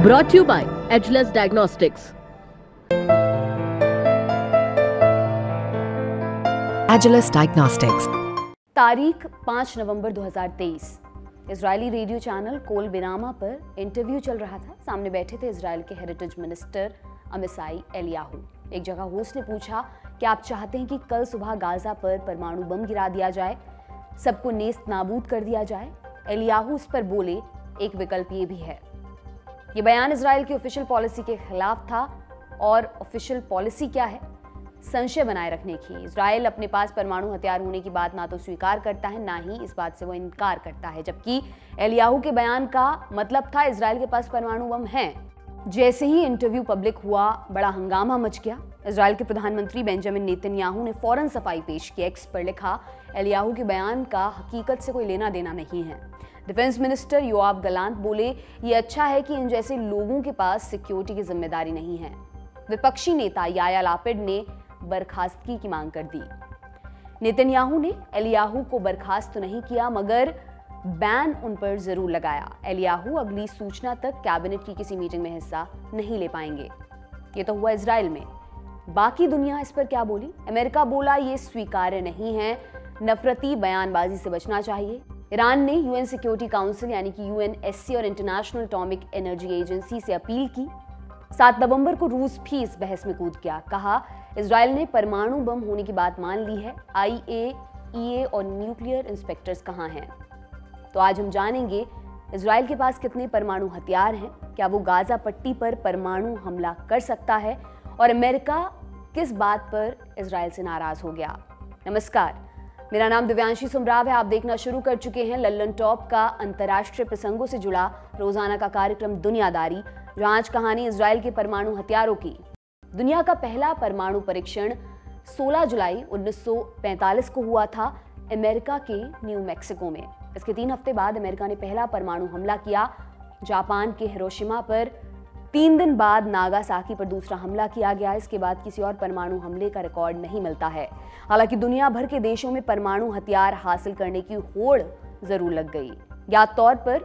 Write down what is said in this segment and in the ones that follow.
Brought to you by Edgeless Diagnostics. Edgeless Diagnostics. तारीख 5 नवंबर 2023। Israeli radio channel कोल बिनामा पर interview चल रहा था। सामने बैठे थे इजराइल के हेरिटेज मिनिस्टर अमिसाई एलियाहू। एक जगह होस्ट ने पूछा कि आप चाहते हैं कि कल सुबह गाजा पर परमाणु बम गिरा दिया जाए, सबको नेस्त नाबूद कर दिया जाए। एलियाहू इस पर बोले, एक विकल्प ये भी है। ये बयान इजराइल की ऑफिशियल पॉलिसी के खिलाफ था। और ऑफिशियल पॉलिसी क्या है? संशय बनाए रखने की। इजराइल अपने पास परमाणु हथियार होने की बात ना तो स्वीकार करता है, ना ही इस बात से वो इनकार करता है। जबकि एलियाहू के बयान का मतलब था इजराइल के पास परमाणु बम हैं। जैसे ही इंटरव्यू पब्लिक हुआ, बड़ा हंगामा मच गया। इजराइल के प्रधानमंत्री बेंजामिन नेतन्याहू ने फौरन सफाई पेश की। एक्स पर लिखा, एलियाहू के बयान का हकीकत से कोई लेना देना नहीं है। डिफेंस मिनिस्टर योआव गलांत बोले, ये अच्छा है कि इन जैसे लोगों के पास सिक्योरिटी की जिम्मेदारी नहीं है। विपक्षी नेता याया लापिड ने बर्खास्तगी की मांग कर दी। नेतन्याहू ने एलियाहू को बर्खास्त तो नहीं किया, मगर बैन उन पर जरूर लगाया। एलियाहू अगली सूचना तक कैबिनेट की किसी मीटिंग में हिस्सा नहीं ले पाएंगे। ये तो हुआ इजराइल में। बाकी दुनिया इस पर क्या बोली? अमेरिका बोला, ये स्वीकार्य नहीं है, नफरती बयानबाजी से बचना चाहिए। ईरान ने यूएन सिक्योरिटी काउंसिल यानी कि यूएनएससी और इंटरनेशनल एटॉमिक एनर्जी एजेंसी से अपील की। 7 नवंबर को रूस भी इस बहस में कूद गया। कहा, इजराइल ने परमाणु बम होने की बात मान ली है, IAEA और न्यूक्लियर इंस्पेक्टर्स कहां हैं? तो आज हम जानेंगे इजराइल के पास कितने परमाणु हथियार हैं, क्या वो गाजा पट्टी पर परमाणु हमला कर सकता है, और अमेरिका किस बात पर इजराइल से नाराज हो गया। नमस्कार, मेरा नाम दिव्यांशी सुमराव है। आप देखना शुरू कर चुके हैं लल्लन टॉप का अंतर्राष्ट्रीय प्रसंगों से जुड़ा रोजाना का कार्यक्रम दुनियादारी, जहां आज कहानी इजराइल के परमाणु हथियारों की। दुनिया का पहला परमाणु परीक्षण 16 जुलाई 1945 को हुआ था अमेरिका के न्यू मैक्सिको में। इसके 3 हफ्ते बाद अमेरिका ने पहला परमाणु हमला किया जापान के हिरोशिमा पर। 3 दिन बाद नागासाकी पर दूसरा हमला किया गया। इसके बाद किसी और परमाणु हमले का रिकॉर्ड नहीं मिलता है। हालांकि दुनिया भर के देशों में परमाणु हथियार हासिल करने की होड़ जरूर लग गई। ज्ञात तौर पर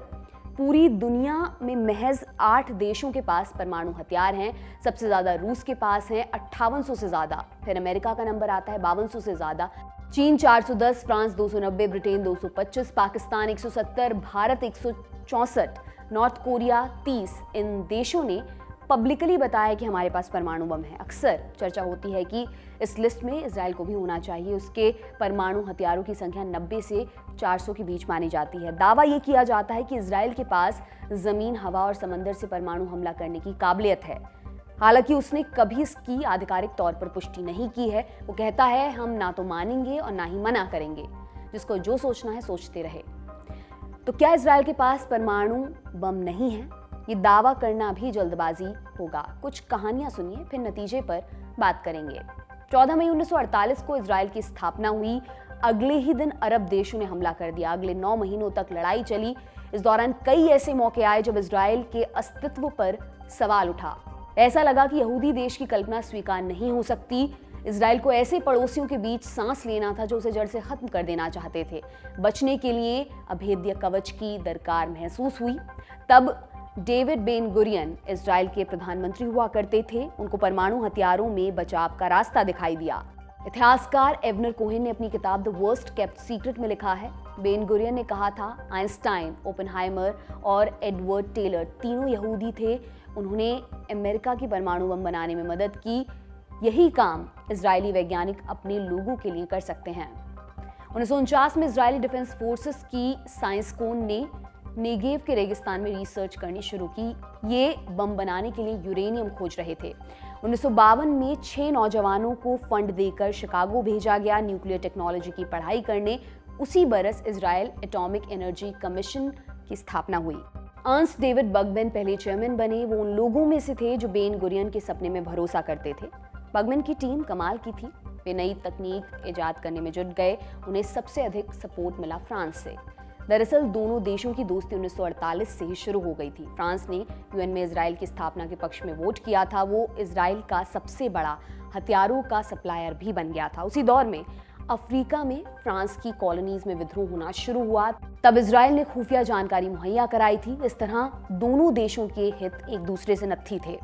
पूरी दुनिया में महज 8 देशों के पास परमाणु हथियार हैं। सबसे ज्यादा रूस के पास हैं 5800 से ज्यादा, फिर अमेरिका का नंबर आता है 5200 से ज्यादा, चीन 410, France 290, Britain 225, Pakistan 170, Bharat 164, north Korea 30। इन देशों ने पब्लिकली बताया कि हमारे पास परमाणु बम है। अक्सर चर्चा होती है कि इस लिस्ट में इजराइल को भी होना चाहिए। उसके परमाणु हथियारों की संख्या 90 से 400 के बीच मानी जाती है। दावा यह किया जाता है कि इजराइल के पास जमीन, हवा और समंदर से परमाणु हमला करने की काबिलियत है। हालांकि उसने कभी इसकी आधिकारिक तौर पर पुष्टि नहीं की है। वो कहता है, हम ना तो मानेंगे और ना ही मना करेंगे, जिसको जो सोचना है सोचते रहे। तो क्या इजराइल के पास परमाणु बम नहीं है? ये दावा करना भी जल्दबाजी होगा। कुछ कहानियां सुनिए, फिर नतीजे पर बात करेंगे। 14 मई 1948 को इजराइल की स्थापना हुई। अगले ही दिन अरब देशों ने हमला कर दिया। अगले 9 महीनों तक लड़ाई चली। इस दौरान कई ऐसे मौके आए जब इजराइल के अस्तित्व पर सवाल उठा। ऐसा लगा कि यहूदी देश की कल्पना स्वीकार नहीं हो सकती। इजराइल को ऐसे पड़ोसियों के बीच सांस लेना था जो उसे जड़ से खत्म कर देना चाहते थे। बचने के लिए अभेद्य कवच की दरकार महसूस हुई। तब डेविड बेन गुरियन इजराइल के प्रधानमंत्री हुआ करते थे। उनको परमाणु हथियारों में बचाव का रास्ता दिखाई दिया। इतिहासकार एवनर कोहेन ने अपनी किताब द वर्स्ट केप्ट सीक्रेट में लिखा है, बेन गुरियन ने कहा था, आइंस्टाइन, ओपेनहाइमर और एडवर्ड टेलर तीनों यहूदी थे। उन्होंने अमेरिका की परमाणु बम बनाने में मदद की। यही काम इजरायली वैज्ञानिक अपने लोगों के लिए कर सकते हैं। 1949 में इजरायली डिफेंस फोर्सेस की साइंसकोन ने नेगेव के रेगिस्तान में रिसर्च करनी शुरू की। ये बम बनाने के लिए यूरेनियम खोज रहे थे। 1952 में 6 नौजवानों को फंड देकर शिकागो भेजा गया न्यूक्लियर टेक्नोलॉजी की पढ़ाई करने। उसी बरस इजराइल एटॉमिक एनर्जी कमीशन की स्थापना हुई। अर्न्स्ट डेविड बगमैन पहले चेयरमैन बने। वो उन लोगों में से थे जो बेन गुरियन के सपने में भरोसा करते थे। बगमैन की टीम कमाल की थी। वे नई तकनीक ईजाद करने में जुट गए। उन्हें सबसे अधिक सपोर्ट मिला फ्रांस से। दरअसल दोनों देशों की दोस्ती 1948 से ही शुरू हो गई थी। फ्रांस ने यूएन में इजराइल की स्थापना के पक्ष में वोट किया था। वो इजराइल का सबसे बड़ा हथियारों का सप्लायर भी बन गया था। उसी दौर में अफ्रीका में फ्रांस की कॉलोनीज में विद्रोह होना शुरू हुआ, तब इजराइल ने खुफिया जानकारी मुहैया कराई थी। इस तरह दोनों देशों के हित एक दूसरे से नत्थी थे।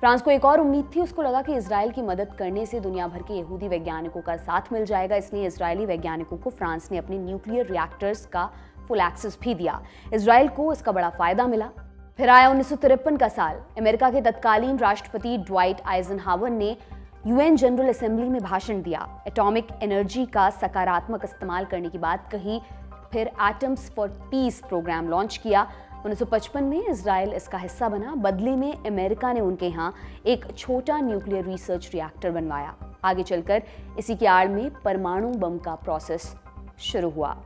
फ्रांस को एक और उम्मीद थी, उसको लगा कि इजराइल की मदद करने से दुनिया भर के यहूदी वैज्ञानिकों का साथ मिल जाएगा, इसलिए इजरायली वैज्ञानिकों को फ्रांस ने अपने न्यूक्लियर रिएक्टर्स का फुल एक्सेस भी दिया। इजराइल को इसका बड़ा फायदा मिला। फिर आया 1953 का साल। अमेरिका के तत्कालीन राष्ट्रपति ड्वाइट आइजनहावर ने यूएन जनरल असेंबली में भाषण दिया, एटॉमिक एनर्जी का सकारात्मक इस्तेमाल करने की बात कही। फिर atoms for peace programme launch किया। 1955 में इजराइल इसका हिस्सा बना। बदले में अमेरिका ने उनके यहाँ एक छोटा न्यूक्लियर रिसर्च रिएक्टर बनवाया। आगे चलकर इसी की आड़ में परमाणु बम का प्रोसेस शुरू हुआ।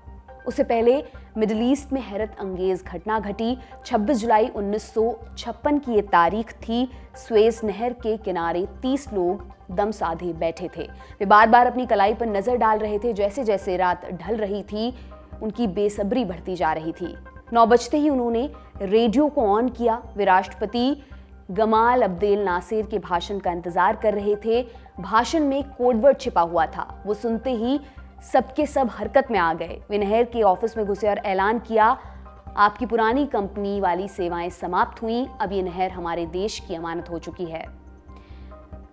उससे पहले मिडिल ईस्ट में हैरत अंगेज घटना घटी। 26 जुलाई 1956 की ये तारीख थी। स्वेज नहर के किनारे 30 लोग दम साधे बैठे थे। वे बार बार अपनी कलाई पर नजर डाल रहे थे। जैसे जैसे रात ढल रही थी, उनकी बेसब्री बढ़ती जा रही थी। 9 बजते ही उन्होंने रेडियो को ऑन किया। वे राष्ट्रपति गमाल अब्देल नासिर के भाषण का इंतजार कर रहे थे। भाषण में कोडवर्ड छिपा हुआ था। वो सुनते ही सबके सब हरकत में आ गए। वे नहर के ऑफिस में घुसे और ऐलान किया, आपकी पुरानी कंपनी वाली सेवाएं समाप्त हुई, अब ये नहर हमारे देश की अमानत हो चुकी है।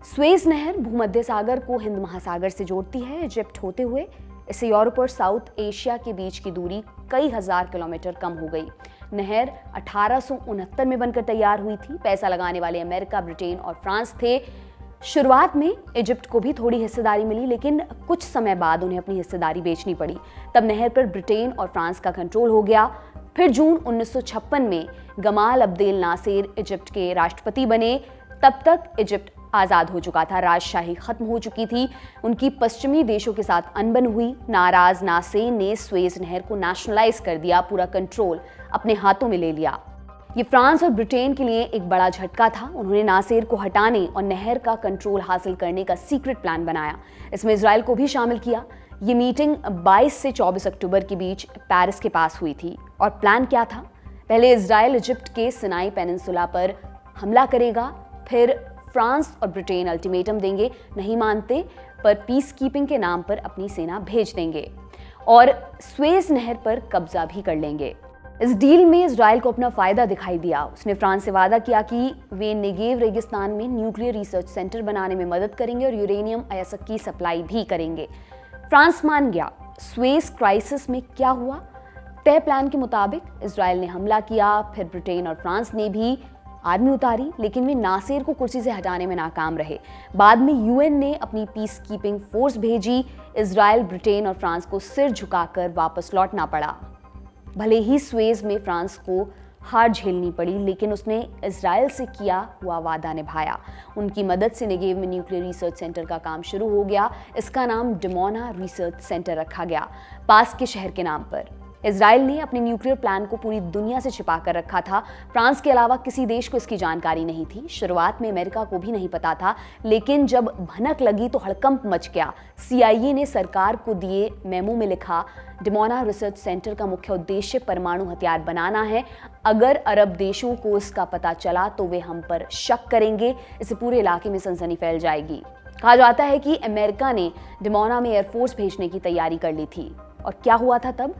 स्वेज नहर भूमध्य सागर को हिंद महासागर से जोड़ती है, इजिप्ट होते हुए। इससे यूरोप और साउथ एशिया के बीच की दूरी कई हजार किलोमीटर कम हो गई। नहर 1869 में बनकर तैयार हुई थी। पैसा लगाने वाले अमेरिका, ब्रिटेन और फ्रांस थे। शुरुआत में इजिप्ट को भी थोड़ी हिस्सेदारी मिली, लेकिन कुछ समय बाद उन्हें अपनी हिस्सेदारी बेचनी पड़ी। तब नहर पर ब्रिटेन और फ्रांस का कंट्रोल हो गया। फिर जून 1956 में गमाल अब्देल नासिर इजिप्ट के राष्ट्रपति बने। तब तक इजिप्ट आज़ाद हो चुका था, राजशाही खत्म हो चुकी थी। उनकी पश्चिमी देशों के साथ अनबन हुई। नाराज नासिर ने स्वेज नहर को नेशनलाइज कर दिया, पूरा कंट्रोल अपने हाथों में ले लिया। ये फ्रांस और ब्रिटेन के लिए एक बड़ा झटका था। उन्होंने नासिर को हटाने और नहर का कंट्रोल हासिल करने का सीक्रेट प्लान बनाया। इसमें इजराइल को भी शामिल किया। ये मीटिंग 22 से 24 अक्टूबर के बीच पेरिस के पास हुई थी। और प्लान क्या था? पहले इजराइल इजिप्ट के सिनाई पेनिनसुला पर हमला करेगा। फिर फ्रांस और ब्रिटेन अल्टीमेटम देंगे, नहीं मानते पर पीस कीपिंग के नाम पर अपनी सेना भेज देंगे और स्वेज नहर पर कब्जा भी कर लेंगे। इस डील में इजराइल को अपना फायदा दिखाई दिया। उसने फ्रांस से वादा किया कि वे नेगेव रेगिस्तान में न्यूक्लियर रिसर्च सेंटर बनाने में मदद करेंगे और यूरेनियम अयस्क की सप्लाई भी करेंगे। फ्रांस मान गया। स्वेज क्राइसिस में क्या हुआ? तय प्लान के मुताबिक इजराइल ने हमला किया। फिर ब्रिटेन और फ्रांस ने भी आर्मी उतारी, लेकिन वे नासिर को कुर्सी से हटाने में नाकाम रहे। बाद में यूएन ने अपनी पीस कीपिंग फोर्स भेजी। इजराइल, ब्रिटेन और फ्रांस को सिर झुकाकर वापस लौटना पड़ा। भले ही स्वेज में फ्रांस को हार झेलनी पड़ी, लेकिन उसने इजराइल से किया हुआ वादा निभाया। उनकी मदद से नेगेव में न्यूक्लियर रिसर्च सेंटर का काम शुरू हो गया। इसका नाम डिमोना रिसर्च सेंटर रखा गया, पास के शहर के नाम पर। इजराइल ने अपने न्यूक्लियर प्लान को पूरी दुनिया से छिपा कर रखा था। फ्रांस के अलावा किसी देश को इसकी जानकारी नहीं थी। शुरुआत में अमेरिका को भी नहीं पता था, लेकिन जब भनक लगी तो हड़कंप मच गया। CIA ने सरकार को दिए मेमो में लिखा, डिमोना रिसर्च सेंटर का मुख्य उद्देश्य परमाणु हथियार बनाना है। अगर अरब देशों को इसका पता चला तो वे हम पर शक करेंगे। इससे पूरे इलाके में सनसनी फैल जाएगी। कहा जाता है कि अमेरिका ने डिमोना में एयरफोर्स भेजने की तैयारी कर ली थी। और क्या हुआ था तब?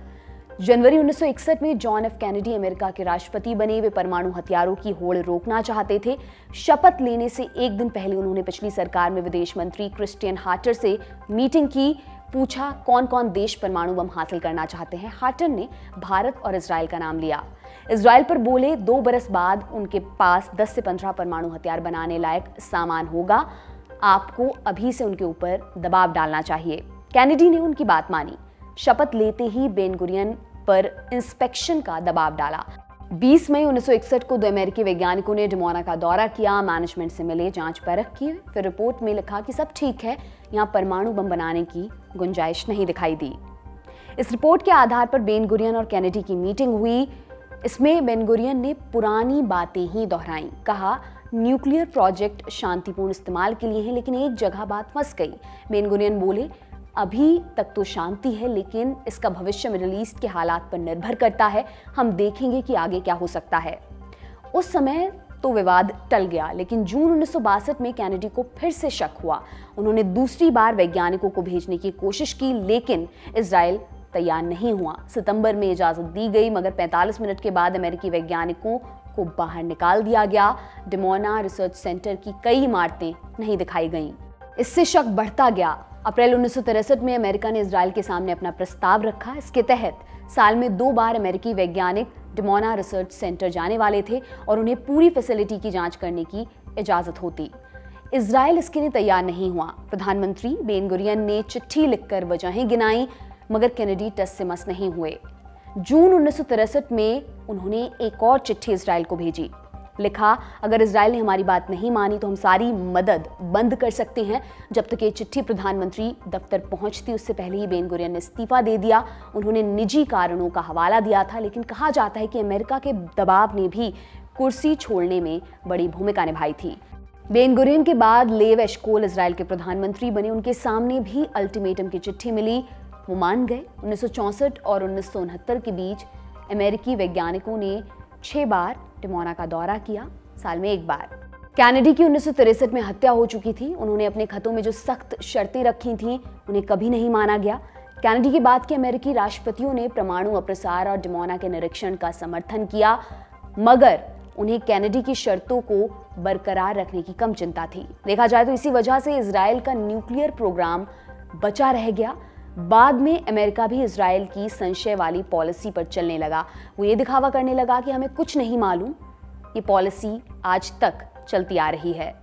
जनवरी 1961 में जॉन एफ कैनेडी अमेरिका के राष्ट्रपति बने। वे परमाणु हथियारों की होड़ रोकना चाहते थे। शपथ लेने से एक दिन पहले उन्होंने पिछली सरकार में विदेश मंत्री क्रिस्टियन हार्टर से मीटिंग की। पूछा कौन कौन देश परमाणु बम हासिल करना चाहते हैं। हार्टर ने भारत और इजराइल का नाम लिया। इजराइल पर बोले 2 बरस बाद उनके पास 10 से 15 परमाणु हथियार बनाने लायक सामान होगा। आपको अभी से उनके ऊपर दबाव डालना चाहिए। कैनेडी ने उनकी बात मानी। शपथ लेते ही बेन गुरियन पर इंस्पेक्शन का दबाव डाला। 20 मई 1961 को 2 अमेरिकी वैज्ञानिकों ने डिमोना का दौरा किया, मैनेजमेंट से मिले, जांच परख की। फिर रिपोर्ट में लिखा कि सब ठीक है, यहाँ परमाणु बम बनाने की गुंजाइश नहीं दिखाई दी। इस रिपोर्ट के आधार पर बेन गुरियन और कैनेडी की मीटिंग हुई। इसमें बेन गुरियन ने पुरानी बातें ही दोहराई। कहा न्यूक्लियर प्रोजेक्ट शांतिपूर्ण इस्तेमाल के लिए है, लेकिन एक जगह बात फंस गई। बेन गुरियन बोले अभी तक तो शांति है, लेकिन इसका भविष्य मिडिल ईस्ट के हालात पर निर्भर करता है। हम देखेंगे कि आगे क्या हो सकता है। उस समय तो विवाद टल गया, लेकिन जून 1962 में कैनेडी को फिर से शक हुआ। उन्होंने दूसरी बार वैज्ञानिकों को भेजने की कोशिश की, लेकिन इजराइल तैयार नहीं हुआ। सितंबर में इजाजत दी गई, मगर 45 मिनट के बाद अमेरिकी वैज्ञानिकों को बाहर निकाल दिया गया। डिमोना रिसर्च सेंटर की कई इमारतें नहीं दिखाई गईं। इससे शक बढ़ता गया। अप्रैल 1963 में अमेरिका ने इजराइल के सामने अपना प्रस्ताव रखा। इसके तहत साल में 2 बार अमेरिकी वैज्ञानिक डिमोना रिसर्च सेंटर जाने वाले थे और उन्हें पूरी फैसिलिटी की जांच करने की इजाजत होती। इजराइल इसके लिए तैयार नहीं हुआ। प्रधानमंत्री बेन गुरियन ने चिट्ठी लिखकर वजहें गिनाई, मगर कैनेडी टस से मस नहीं हुए। जून 1963 में उन्होंने एक और चिट्ठी इजराइल को भेजी। लिखा, अगर इजराइल ने हमारी बात नहीं मानी तो हम सारी मदद बंद कर सकते हैं। जब तक ये चिट्ठी प्रधानमंत्री दफ्तर पहुंचती उससे पहले ही बेन गुरियन ने इस्तीफा दे दिया। उन्होंने निजी कारणों का हवाला दिया था, लेकिन कहा जाता है कि अमेरिका के दबाव ने भी कुर्सी छोड़ने में बड़ी भूमिका निभाई थी। बेन गुरियन के बाद लेव एशकोल इजराइल के प्रधानमंत्री बने। उनके सामने भी अल्टीमेटम की चिट्ठी मिली, वो मान गए। 1964 और 1969 के बीच अमेरिकी वैज्ञानिकों ने 6 बार डिमोना का दौरा किया, साल में 1 बार। कैनेडी की 1963 में हत्या हो चुकी थी। उन्होंने अपने खतों में जो सख्त शर्तें रखी थीं, उन्हें कभी नहीं माना गया। कैनेडी के बाद के अमेरिकी राष्ट्रपतियों ने परमाणु अप्रसार और डिमोना के निरीक्षण का समर्थन किया, मगर उन्हें कैनेडी की शर्तों को बरकरार रखने की कम चिंता थी। देखा जाए तो इसी वजह से इजराइल का न्यूक्लियर प्रोग्राम बचा रह गया। बाद में अमेरिका भी इजराइल की संशय वाली पॉलिसी पर चलने लगा। वो ये दिखावा करने लगा कि हमें कुछ नहीं मालूम। ये पॉलिसी आज तक चलती आ रही है।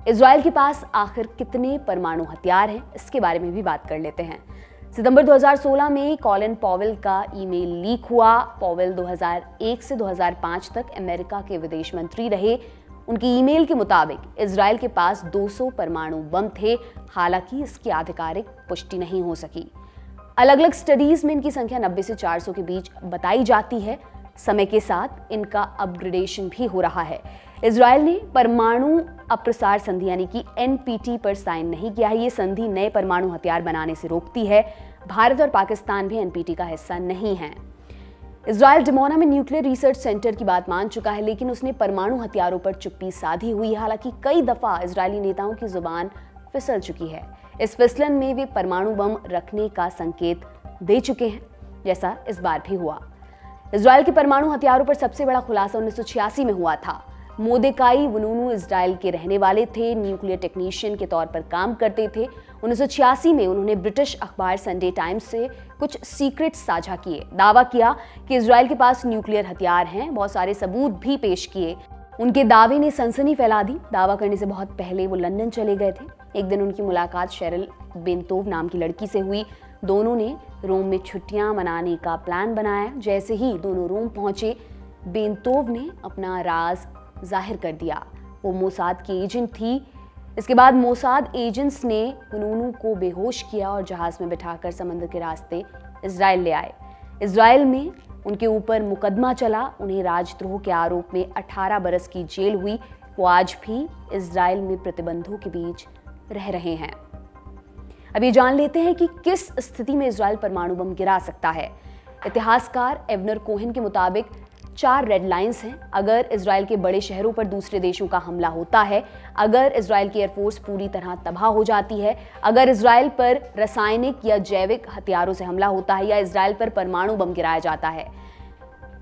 इजराइल के पास आखिर कितने परमाणु हथियार हैं, इसके बारे में भी बात कर लेते हैं। सितंबर 2016 में कॉलिन पॉवेल का ईमेल लीक हुआ। पॉवेल 2001 से 2005 तक अमेरिका के विदेश मंत्री रहे। उनकी ईमेल के मुताबिक इजराइल के पास 200 परमाणु बम थे। हालांकि इसकी आधिकारिक पुष्टि नहीं हो सकी। अलग अलग स्टडीज में इनकी संख्या 90 से 400 के बीच बताई जाती है। समय के साथ इनका अपग्रेडेशन भी हो रहा है। इजराइल ने परमाणु अप्रसार संधि यानी कि NPT पर साइन नहीं किया है। ये संधि नए परमाणु हथियार बनाने से रोकती है। भारत और पाकिस्तान भी NPT का हिस्सा नहीं है। इजराइल डिमोना में न्यूक्लियर रिसर्च सेंटर की बात मान चुका है, लेकिन उसने परमाणु हथियारों पर चुप्पी साधी हुई है। हालांकि कई दफा इजरायली नेताओं की जुबान फिसल चुकी है। इस फिसलन में वे परमाणु बम रखने का संकेत दे चुके हैं, जैसा इस बार भी हुआ। इजराइल के परमाणु हथियारों पर सबसे बड़ा खुलासा 1986 में हुआ था। मोदेकाई वनूनू इजराइल के रहने वाले थे, न्यूक्लियर टेक्नीशियन के तौर पर काम करते थे। 1986 में उन्होंने ब्रिटिश अखबार संडे टाइम्स से कुछ सीक्रेट्स साझा किए। दावा किया कि इजराइल के पास न्यूक्लियर हथियार हैं। बहुत सारे सबूत भी पेश किए। उनके दावे ने सनसनी फैला दी। दावा करने से बहुत पहले वो लंदन चले गए थे। एक दिन उनकी मुलाकात शेरिल बेंतोव नाम की लड़की से हुई। दोनों ने रोम में छुट्टियां मनाने का प्लान बनाया। जैसे ही दोनों रोम पहुंचे, बेंतोव ने अपना राज जाहिर कर दिया। वो मोसाद की एजेंट थी। इसके बाद मोसाद एजेंट्स ने वनूनू को बेहोश किया और जहाज में बिठाकर समंदर के रास्ते इजराइल ले आए। इजराइल में उनके ऊपर मुकदमा चला। उन्हें राजद्रोह के आरोप में 18 बरस की जेल हुई। वो आज भी इजराइल में प्रतिबंधों के बीच रह रहे हैं। अब ये जान लेते हैं कि किस स्थिति में इजराइल परमाणु बम गिरा सकता है। इतिहासकार एवनर कोहेन के मुताबिक 4 रेड लाइंस हैं। अगर इजराइल के बड़े शहरों पर दूसरे देशों का हमला होता है, अगर इजराइल की एयरफोर्स पूरी तरह तबाह हो जाती है, अगर इजराइल पर रासायनिक या जैविक हथियारों से हमला होता है, या इजराइल पर परमाणु बम गिराया जाता है।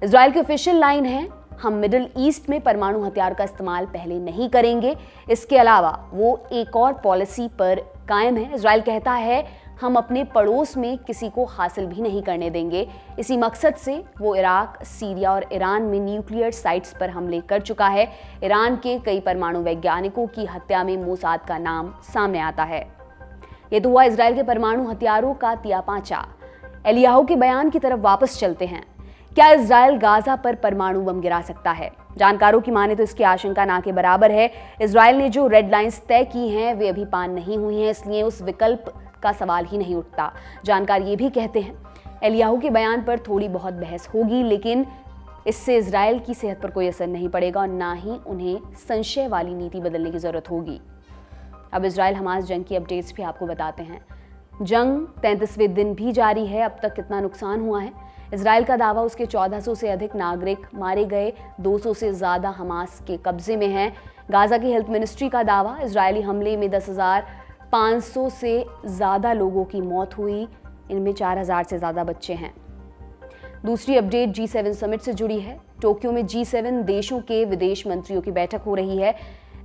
इजराइल की ऑफिशियल लाइन है, हम मिडिल ईस्ट में परमाणु हथियार का इस्तेमाल पहले नहीं करेंगे। इसके अलावा वो एक और पॉलिसी पर कायम है। इजराइल कहता है, हम अपने पड़ोस में किसी को हासिल भी नहीं करने देंगे। इसी मकसद से वो इराक, सीरिया और ईरान में न्यूक्लियर साइट्स पर हमले कर चुका है। ईरान के कई परमाणु वैज्ञानिकों की हत्या में मोसाद का नाम सामने आता है। ये तो हुआ इजराइल के परमाणु हथियारों का तियापांचा। एलियाहू के बयान की तरफ वापस चलते हैं। क्या इजराइल गाजा पर परमाणु बम गिरा सकता है? जानकारों की माने तो इसकी आशंका ना के बराबर है। इजराइल ने जो रेड लाइंस तय की हैं वे अभी पार नहीं हुई हैं, इसलिए उस विकल्प का सवाल ही नहीं उठता। जानकार ये भी कहते हैं, एलियाहू के बयान पर थोड़ी बहुत बहस होगी, लेकिन इससे इजराइल की सेहत पर कोई असर नहीं पड़ेगा और ना ही उन्हें संशय वाली नीति बदलने की जरूरत होगी। अब इजराइल हमास जंग की अपडेट्स भी आपको बताते हैं। जंग 33वें दिन भी जारी है। अब तक कितना नुकसान हुआ है? इजराइल का दावा उसके 1400 से अधिक नागरिक मारे गए, 200 से ज़्यादा हमास के कब्जे में हैं। गाज़ा की हेल्थ मिनिस्ट्री का दावा, इजरायली हमले में 10,500 से ज़्यादा लोगों की मौत हुई, इनमें 4,000 से ज़्यादा बच्चे हैं। दूसरी अपडेट G7 समिट से जुड़ी है। टोक्यो में G7 देशों के विदेश मंत्रियों की बैठक हो रही है।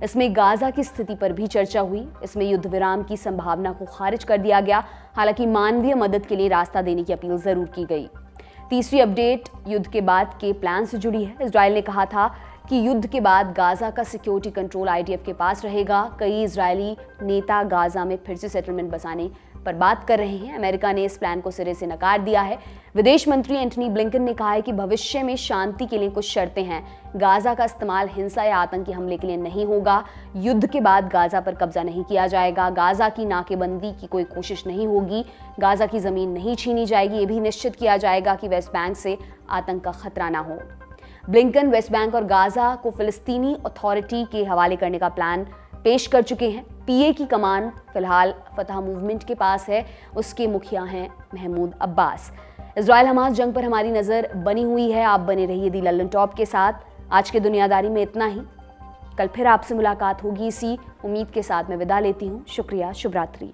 इसमें गाज़ा की स्थिति पर भी चर्चा हुई। इसमें युद्ध विराम की संभावना को खारिज कर दिया गया, हालांकि मानवीय मदद के लिए रास्ता देने की अपील जरूर की गई। तीसरी अपडेट युद्ध के बाद के प्लान से जुड़ी है। इजराइल ने कहा था कि युद्ध के बाद गाज़ा का सिक्योरिटी कंट्रोल IDF के पास रहेगा। कई इजरायली नेता गाज़ा में फिर से सेटलमेंट बसाने पर बात कर रहे हैं। अमेरिका ने इस प्लान को सिरे से नकार दिया है। विदेश मंत्री एंटनी ब्लिंकन ने कहा है कि भविष्य में शांति के लिए कुछ शर्तें हैं। गाज़ा का इस्तेमाल हिंसा या आतंकी हमले के लिए नहीं होगा। युद्ध के बाद गाज़ा पर कब्जा नहीं किया जाएगा। गाज़ा की नाकेबंदी की कोई कोशिश नहीं होगी। गाज़ा की जमीन नहीं छीनी जाएगी। ये भी निश्चित किया जाएगा कि वेस्ट बैंक से आतंक का खतरा ना हो। ब्लिंकन वेस्ट बैंक और गाज़ा को फिलिस्तीनी अथॉरिटी के हवाले करने का प्लान पेश कर चुके हैं। PA की कमान फिलहाल फतह मूवमेंट के पास है। उसके मुखिया हैं महमूद अब्बास। इजराइल हमास जंग पर हमारी नज़र बनी हुई है। आप बने रहिए दी लल्लन टॉप के साथ। आज के दुनियादारी में इतना ही। कल फिर आपसे मुलाकात होगी इसी उम्मीद के साथ मैं विदा लेती हूँ। शुक्रिया, शुभ रात्रि।